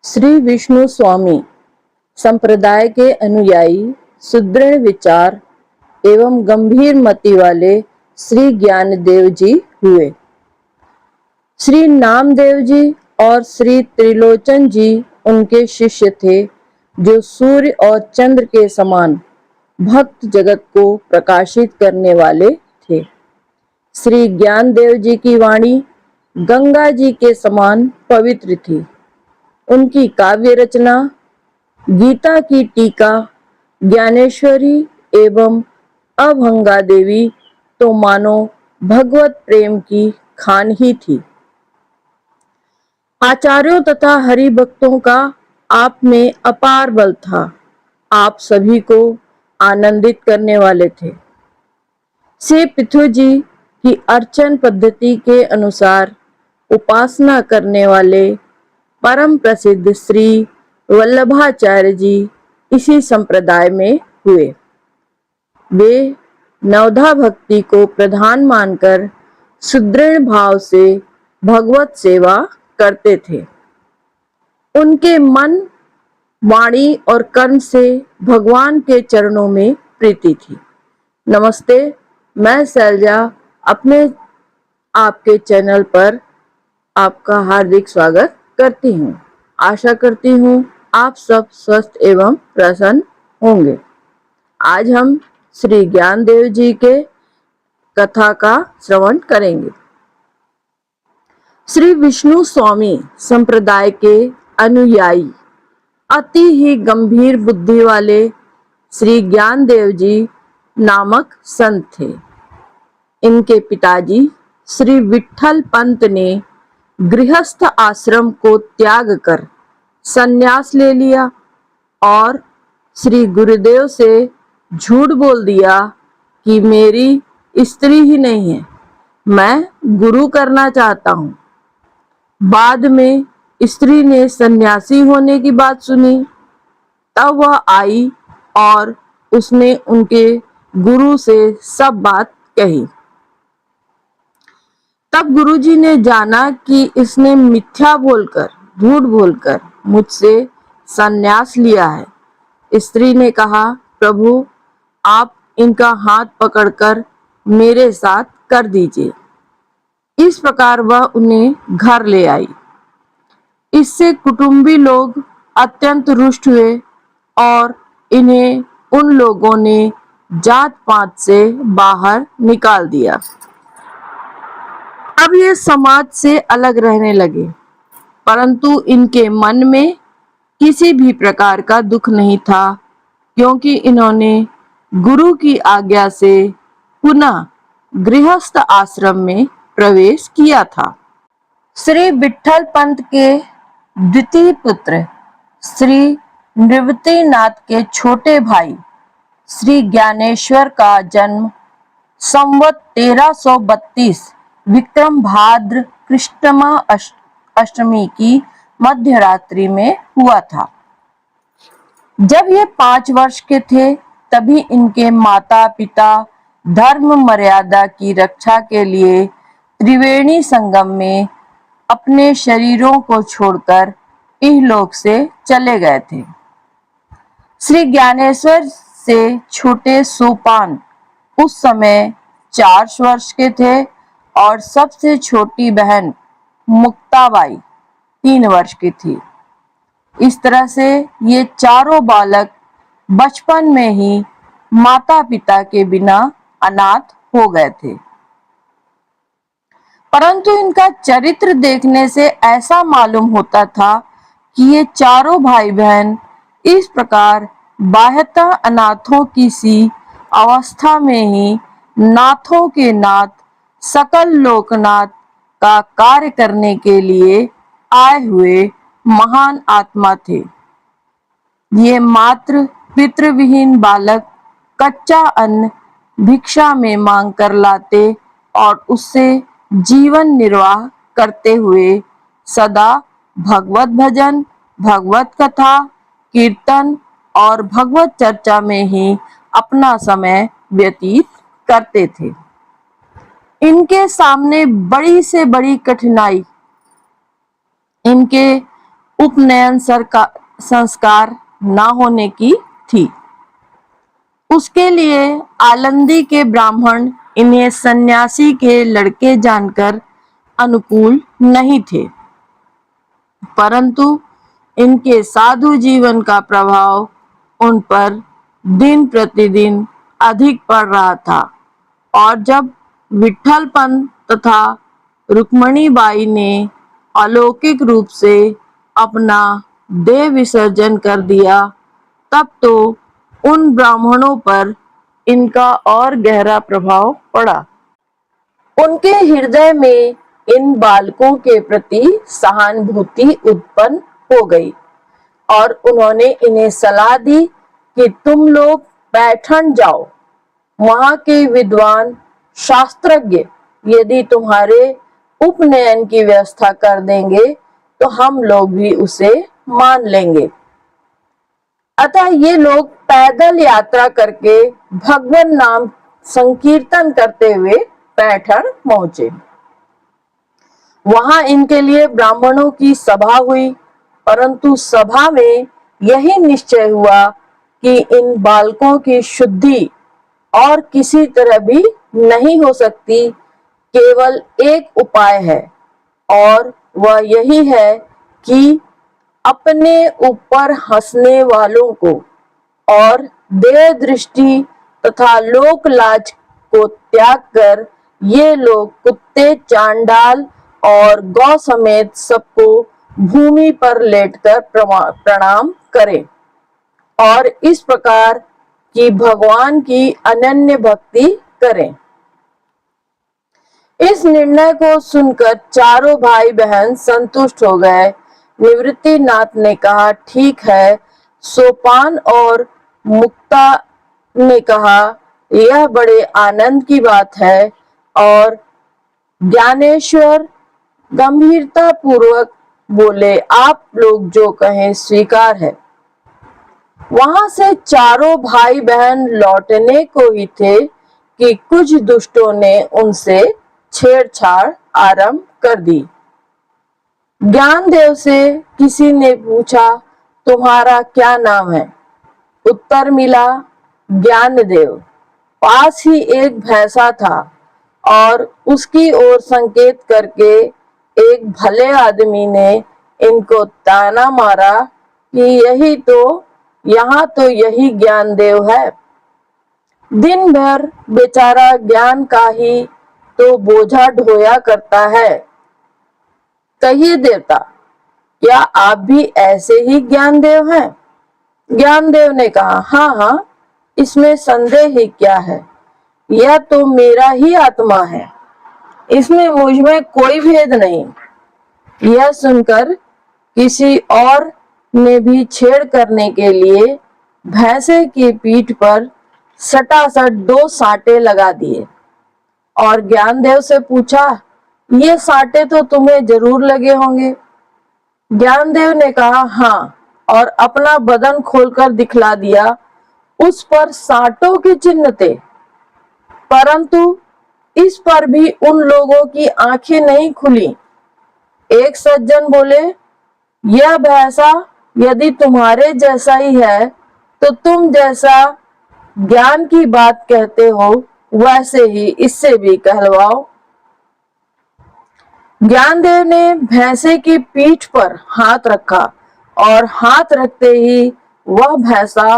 श्री विष्णु स्वामी संप्रदाय के अनुयायी सुदृढ़ विचार एवं गंभीर मति वाले श्री ज्ञानदेव जी हुए। श्री नामदेव जी और श्री त्रिलोचन जी उनके शिष्य थे, जो सूर्य और चंद्र के समान भक्त जगत को प्रकाशित करने वाले थे। श्री ज्ञानदेव जी की वाणी गंगा जी के समान पवित्र थी। उनकी काव्य रचना, गीता की टीका, ज्ञानेश्वरी एवं अभंगा देवी तो मानो भगवत प्रेम की खान ही थी। आचार्यों तथा हरि भक्तों का आप में अपार बल था। आप सभी को आनंदित करने वाले थे। श्री पृथु जी की अर्चन पद्धति के अनुसार उपासना करने वाले परम प्रसिद्ध श्री वल्लभाचार्य जी इसी संप्रदाय में हुए। वे नवधा भक्ति को प्रधान मानकर सुदृढ़ भाव से भगवत सेवा करते थे। उनके मन, वाणी और कर्म से भगवान के चरणों में प्रीति थी। नमस्ते, मैं शैलजा अपने आपके चैनल पर आपका हार्दिक स्वागत करती हूँ। आशा करती हूँ आप सब स्वस्थ एवं प्रसन्न होंगे। आज हम श्री ज्ञानदेव जी के कथा का श्रवण करेंगे। श्री विष्णु स्वामी संप्रदाय के अनुयायी अति ही गंभीर बुद्धि वाले श्री ज्ञानदेव जी नामक संत थे। इनके पिताजी श्री विट्ठल पंत ने गृहस्थ आश्रम को त्याग कर संन्यास ले लिया और श्री गुरुदेव से झूठ बोल दिया कि मेरी स्त्री ही नहीं है, मैं गुरु करना चाहता हूँ। बाद में स्त्री ने सन्यासी होने की बात सुनी, तब वह आई और उसने उनके गुरु से सब बात कही। तब गुरुजी ने जाना कि इसने मिथ्या बोलकर, झूठ बोलकर मुझसे संन्यास लिया है। स्त्री ने कहा, प्रभु आप इनका हाथ पकड़कर मेरे साथ कर दीजिए। इस प्रकार वह उन्हें घर ले आई। इससे कुटुंबी लोग अत्यंत रुष्ट हुए और इन्हें उन लोगों ने जात पात से बाहर निकाल दिया। अब ये समाज से अलग रहने लगे, परंतु इनके मन में किसी भी प्रकार का दुख नहीं था, क्योंकि इन्होंने गुरु की आज्ञा से पुनः गृहस्थ आश्रम में प्रवेश किया था। श्री विट्ठल पंत के द्वितीय पुत्र श्री निवृत्तिनाथ के छोटे भाई श्री ज्ञानेश्वर का जन्म संवत 1332 विक्रम भाद्र कृष्णमा अष्टमी की मध्यरात्रि में हुआ था। जब ये 5 वर्ष के थे, तभी इनके माता पिता धर्म मर्यादा की रक्षा के लिए त्रिवेणी संगम में अपने शरीरों को छोड़कर इहलोक से चले गए थे। श्री ज्ञानेश्वर से छोटे सोपान उस समय 4 वर्ष के थे और सबसे छोटी बहन मुक्ताबाई 3 वर्ष की थी। इस तरह से ये चारों बालक बचपन में ही माता पिता के बिना अनाथ हो गए थे। परंतु इनका चरित्र देखने से ऐसा मालूम होता था कि ये चारों भाई बहन इस प्रकार बाह्यतः अनाथों की सी अवस्था में ही नाथों के नाथ, सकल लोकनाथ का कार्य करने के लिए आए हुए महान आत्मा थे। ये मात्र पितृविहीन बालक कच्चा अन्न भिक्षा में मांग कर लाते और उससे जीवन निर्वाह करते हुए सदा भगवत भजन, भगवत कथा, कीर्तन और भगवत चर्चा में ही अपना समय व्यतीत करते थे। इनके सामने बड़ी से बड़ी कठिनाई इनके उपनयन संस्कार न होने की थी। उसके लिए आलंदी के ब्राह्मण इन्हें सन्यासी के लड़के जानकर अनुकूल नहीं थे, परंतु इनके साधु जीवन का प्रभाव उन पर दिन प्रतिदिन अधिक पड़ रहा था और जब विट्ठल पंत तथा रुक्मणीबाई ने अलौकिक रूप से अपना देह विसर्जन कर दिया, तब तो उन ब्राह्मणों पर इनका और गहरा प्रभाव पड़ा। उनके हृदय में इन बालकों के प्रति सहानुभूति उत्पन्न हो गई और उन्होंने इन्हें सलाह दी कि तुम लोग पैठण जाओ। वहां के विद्वान शास्त्रज्ञ यदि तुम्हारे उपनयन की व्यवस्था कर देंगे तो हम लोग भी उसे मान लेंगे। अतः ये लोग पैदल यात्रा करके भगवान नाम संकीर्तन करते हुए पैठण पहुंचे। वहां इनके लिए ब्राह्मणों की सभा हुई, परंतु सभा में यही निश्चय हुआ कि इन बालकों की शुद्धि और किसी तरह भी नहीं हो सकती, केवल एक उपाय है और वह यही है कि अपने ऊपर हंसने वालों को और देह दृष्टि तथा लोक लाज को त्याग कर ये लोग कुत्ते, चांडाल और गौ समेत सबको भूमि पर लेटकर प्रणाम करें और इस प्रकार की भगवान की अनन्य भक्ति करें। इस निर्णय को सुनकर चारों भाई बहन संतुष्ट हो गए। निवृत्तिनाथ ने कहा, ठीक है। सोपान और मुक्ता ने कहा, यह बड़े आनंद की बात है। और ज्ञानेश्वर गंभीरता पूर्वक बोले, आप लोग जो कहें स्वीकार है। वहां से चारों भाई बहन लौटने को ही थे कि कुछ दुष्टों ने उनसे छेड़छाड़ आरंभ कर दी। ज्ञानदेव से किसी ने पूछा, तुम्हारा क्या नाम है? उत्तर मिला, ज्ञानदेव। पास ही एक भैंसा था और उसकी ओर संकेत करके एक भले आदमी ने इनको ताना मारा कि यहाँ तो यही ज्ञानदेव है। दिन भर बेचारा ज्ञान का ही तो बोझा ढोया करता है। कहिए देवता, क्या आप भी ऐसे ही ज्ञानदेव हैं? ज्ञानदेव ने कहा, हाँ हाँ, इसमें संदेह ही क्या है, यह तो मेरा ही आत्मा है, इसमें मुझ में कोई भेद नहीं। यह सुनकर किसी और ने भी छेड़ करने के लिए भैंसे की पीठ पर सटासट 2 साटे लगा दिए और ज्ञानदेव से पूछा, ये साटे तो तुम्हें जरूर लगे होंगे। ज्ञानदेव ने कहा, हाँ, और अपना बदन खोलकर दिखला दिया। उस पर साटों के चिन्ह थे, परंतु इस पर भी उन लोगों की आंखें नहीं खुली। एक सज्जन बोले, यह भैंसा यदि तुम्हारे जैसा ही है तो तुम जैसा ज्ञान की बात कहते हो वैसे ही इससे भी कहलवाओ। ज्ञानदेव ने भैंसे की पीठ पर हाथ रखा और हाथ रखते ही वह भैंसा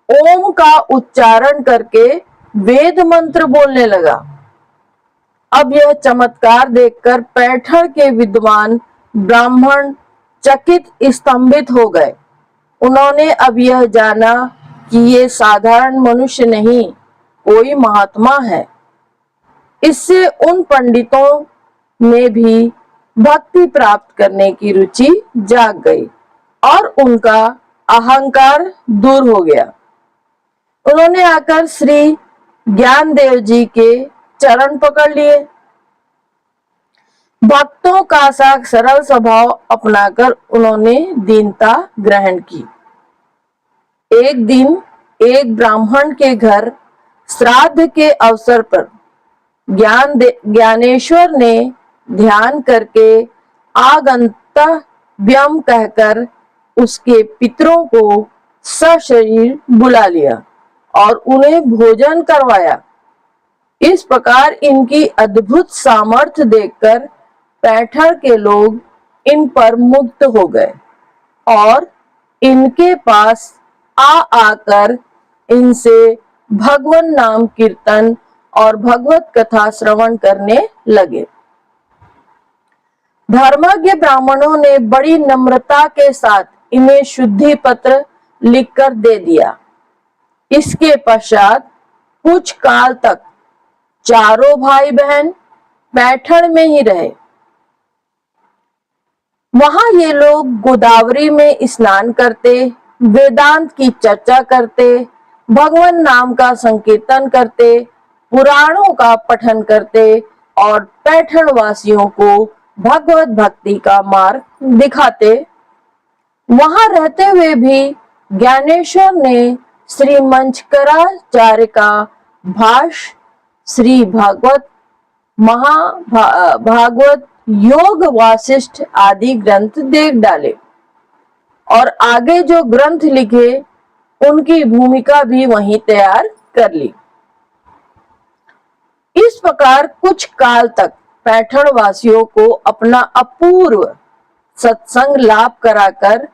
ओम का उच्चारण करके वेद मंत्र बोलने लगा। अब यह चमत्कार देखकर पैठण के विद्वान ब्राह्मण चकित स्तंभित हो गए। उन्होंने अब यह जाना कि ये साधारण मनुष्य नहीं, कोई महात्मा है। इससे उन पंडितों में भी भक्ति प्राप्त करने की रुचि जाग गई और उनका अहंकार दूर हो गया। उन्होंने आकर श्री ज्ञानदेव जी के चरण पकड़ लिए। भक्तों का सा सरल स्वभाव अपनाकर उन्होंने दीनता ग्रहण की। एक दिन एक ब्राह्मण के घर श्राद्ध के अवसर पर ज्ञानेश्वर ने ध्यान करके आगंतुक व्यम कहकर उसके पितरों को सशरीर बुला लिया और उन्हें भोजन करवाया। इस प्रकार इनकी अद्भुत सामर्थ्य देखकर पैठण के लोग इन पर मुग्ध हो गए और इनके पास आ आकर इनसे भगवान नाम कीर्तन और भगवत कथा श्रवण करने लगे। धर्मज्ञ ब्राह्मणों ने बड़ी नम्रता के साथ इन्हें शुद्धि पत्र लिखकर दे दिया। इसके पश्चात कुछ काल तक चारों भाई बहन पैठण में ही रहे। वहां ये लोग गोदावरी में स्नान करते, वेदांत की चर्चा करते, भगवान नाम का संकीर्तन करते, पुराणों का पठन करते और पैठण वासियों को भगवत भक्ति का मार्ग दिखाते। वहां रहते हुए भी ज्ञानेश्वर ने श्री मंचकराचार्य का भाष्य, श्री भागवत, महाभागवत, योग वासिष्ठ आदि ग्रंथ देख डाले और आगे जो ग्रंथ लिखे उनकी भूमिका भी वहीं तैयार कर ली। इस प्रकार कुछ काल तक पैठण वासियों को अपना अपूर्व सत्संग लाभ कराकर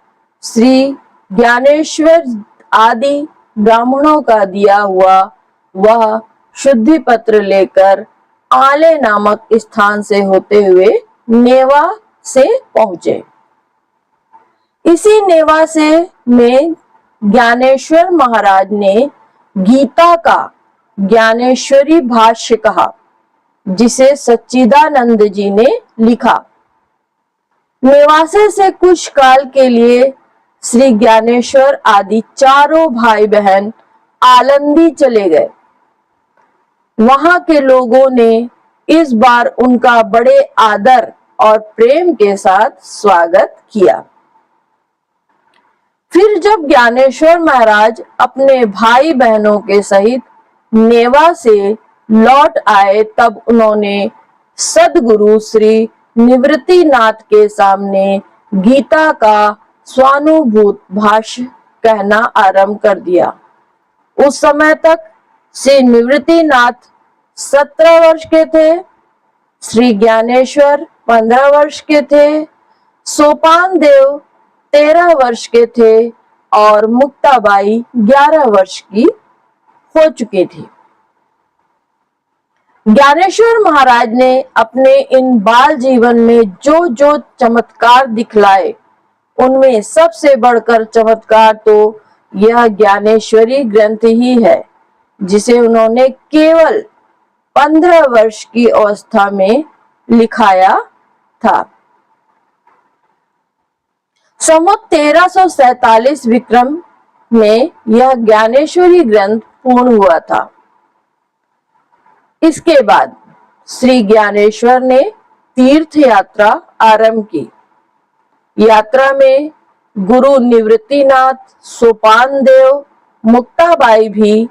श्री ज्ञानेश्वर आदि ब्राह्मणों का दिया हुआ वह शुद्धि पत्र लेकर आले नामक स्थान से होते हुए नेवा से पहुंचे। इसी नेवा से में ज्ञानेश्वर महाराज ने गीता का ज्ञानेश्वरी भाष्य कहा, जिसे सच्चिदानंद जी ने लिखा। नेवासे से कुछ काल के लिए श्री ज्ञानेश्वर आदि चारों भाई बहन आलंदी चले गए। वहां के लोगों ने इस बार उनका बड़े आदर और प्रेम के साथ स्वागत किया। फिर जब ज्ञानेश्वर महाराज अपने भाई बहनों के सहित नेवा से लौट आए, तब उन्होंने सद्गुरु श्री निवृत्तिनाथ के सामने गीता का स्वानुभूत भाष्य कहना आरंभ कर दिया। उस समय तक श्री निवृत्तिनाथ 17 वर्ष के थे, श्री ज्ञानेश्वर 15 वर्ष के थे, सोपान देव 13 वर्ष के थे और मुक्ताबाई 11 वर्ष की हो चुकी थी। ज्ञानेश्वर महाराज ने अपने इन बाल जीवन में जो जो चमत्कार दिखलाए, उनमें सबसे बढ़कर चमत्कार तो यह ज्ञानेश्वरी ग्रंथ ही है, जिसे उन्होंने केवल 15 वर्ष की अवस्था में लिखाया था। संवत 1347 विक्रम में यह ज्ञानेश्वरी ग्रंथ पूर्ण हुआ था। इसके बाद श्री ज्ञानेश्वर ने तीर्थ यात्रा आरंभ की। यात्रा में गुरु निवृत्तिनाथ, सोपान देव, मुक्ताबाई भी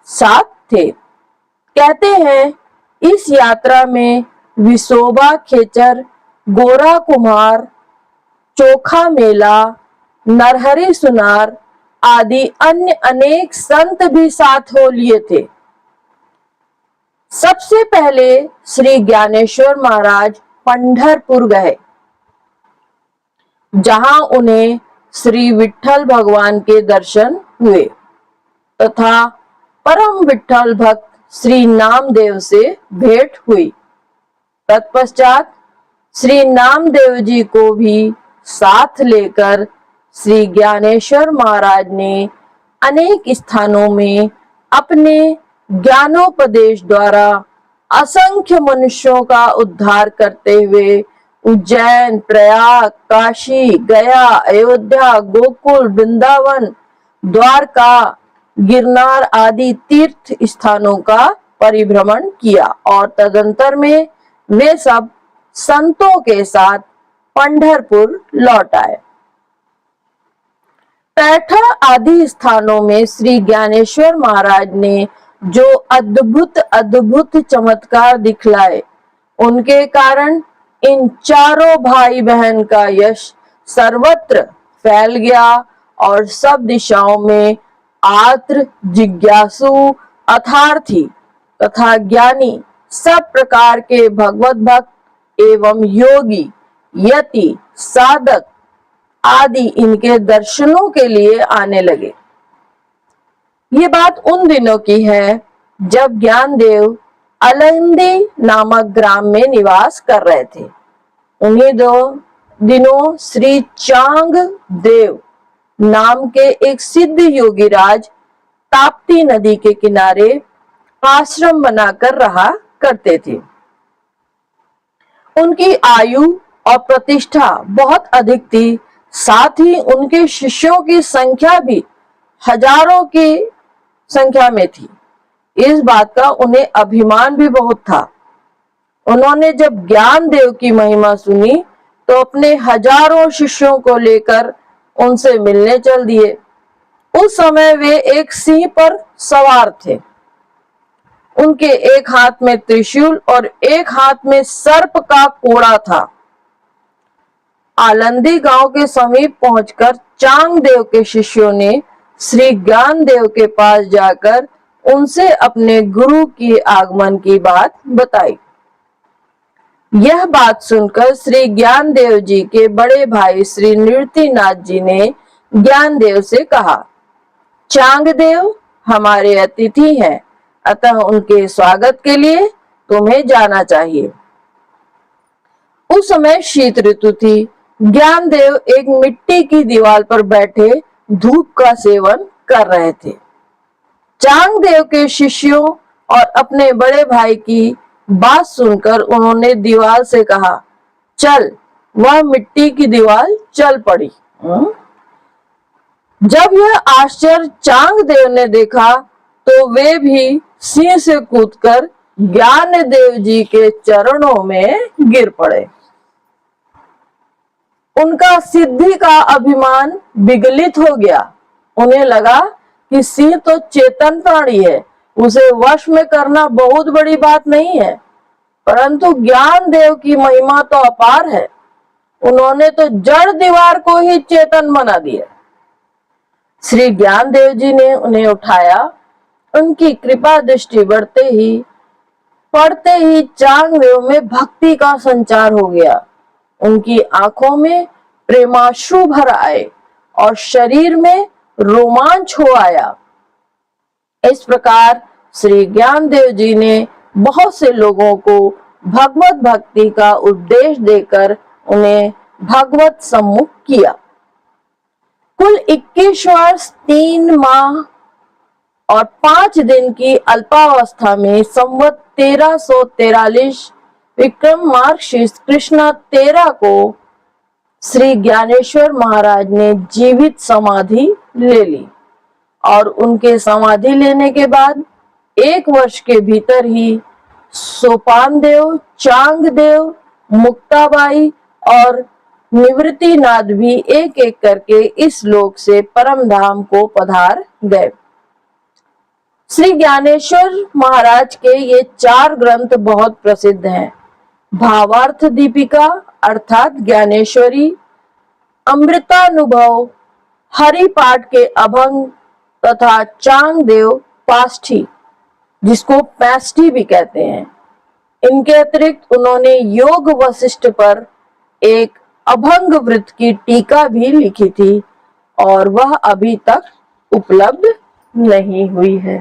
साथ थे। कहते हैं इस यात्रा में विसोबा खेचर, गोरा कुम्हार, चोखा मेला, नरहरि सुनार आदि अन्य अनेक संत भी साथ हो लिए थे। सबसे पहले श्री ज्ञानेश्वर महाराज पंढरपुर गए, जहां उन्हें श्री विठल भगवान के दर्शन हुए तथा परम विठल भक्त श्री नामदेव से भेंट हुई। तत्पश्चात श्री नामदेव जी को भी साथ लेकर श्री ज्ञानेश्वर महाराज ने अनेक स्थानों में अपने ज्ञानोपदेश द्वारा असंख्य मनुष्यों का उद्धार करते हुए उज्जैन, प्रयाग, काशी, गया, अयोध्या, गोकुल, वृंदावन, द्वारका, गिरनार आदि तीर्थ स्थानों का परिभ्रमण किया और तदंतर में वे सब संतों के साथ पंढरपुर लौट आए। पैठण आदि स्थानों में श्री ज्ञानेश्वर महाराज ने जो अद्भुत चमत्कार दिखलाए, उनके कारण इन चारों भाई बहन का यश सर्वत्र फैल गया और सब दिशाओं में आत्र, जिज्ञासु, अर्थार्थी तथा ज्ञानी सब प्रकार के भगवत भक्त एवं योगी, यति, साधक आदि इनके दर्शनों के लिए आने लगे। ये बात उन दिनों की है जब ज्ञानदेव अलंदी नामक ग्राम में निवास कर रहे थे। उन्हीं दिनों श्री चांग देव नाम के एक सिद्ध योगीराज ताप्ती नदी के किनारे आश्रम बनाकर रहा करते थे। उनकी आयु और प्रतिष्ठा बहुत अधिक थी, साथ ही उनके शिष्यों की संख्या भी हजारों की संख्या में थी। इस बात का उन्हें अभिमान भी बहुत था। उन्होंने जब ज्ञानदेव की महिमा सुनी तो अपने हजारों शिष्यों को लेकर उनसे मिलने चल दिए। उस समय वे एक सिंह पर सवार थे। उनके एक हाथ में त्रिशूल और एक हाथ में सर्प का कोड़ा था। आलंदी गांव के समीप पहुंचकर चांगदेव के शिष्यों ने श्री ज्ञानदेव के पास जाकर उनसे अपने गुरु की आगमन की बात बताई। यह बात सुनकर श्री ज्ञानदेव जी के बड़े भाई श्री नृत्यनाथ जी ने ज्ञानदेव से कहा, चांगदेव हमारे अतिथि हैं, अतः उनके स्वागत के लिए तुम्हें जाना चाहिए। उस समय शीत ऋतु थी। ज्ञानदेव एक मिट्टी की दीवार पर बैठे धूप का सेवन कर रहे थे। चांगदेव के शिष्यों और अपने बड़े भाई की बात सुनकर उन्होंने दीवार से कहा, चल। वह मिट्टी की दीवार चल पड़ी। जब यह आश्चर्य चांगदेव ने देखा तो वे भी सिंह से कूदकर ज्ञानदेव जी के चरणों में गिर पड़े। उनका सिद्धि का अभिमान विगलित हो गया। उन्हें लगा कि सिंह तो चेतन प्राणी है, उसे वश में करना बहुत बड़ी बात नहीं है, परंतु ज्ञानदेव की महिमा तो अपार है। उन्होंने तो जड़ दीवार को ही चेतन बना दिया। श्री ज्ञानदेव जी ने उन्हें उठाया। उनकी कृपा दृष्टि पड़ते ही चांगदेव में भक्ति का संचार हो गया। उनकी आंखों में प्रेमाश्रु भर आए और शरीर में रोमांच हो आया। इस प्रकार श्री ज्ञानदेव जी ने बहुत से लोगों को भगवत भक्ति का उपदेश देकर उन्हें भगवत सम्मुख किया। कुल 21 वर्ष 3 माह और 5 दिन की अल्पावस्था में संवत 1343 विक्रम मार्गशीर्ष कृष्णा 13 को श्री ज्ञानेश्वर महाराज ने जीवित समाधि ले ली और उनके समाधि लेने के बाद 1 वर्ष के भीतर ही सोपानदेव, चांगदेव, मुक्ताबाई और निवृत्तिनाथ भी एक एक करके इस लोक से परम धाम को पधार गए। श्री ज्ञानेश्वर महाराज के ये 4 ग्रंथ बहुत प्रसिद्ध हैं। भावार्थ दीपिका अर्थात ज्ञानेश्वरी, अमृतानुभव, हरिपाठ के अभंग तथा चांगदेव पाष्ठी, जिसको पैष्ठी भी कहते हैं। इनके अतिरिक्त उन्होंने योग वशिष्ठ पर एक अभंग वृत्त की टीका भी लिखी थी और वह अभी तक उपलब्ध नहीं हुई है।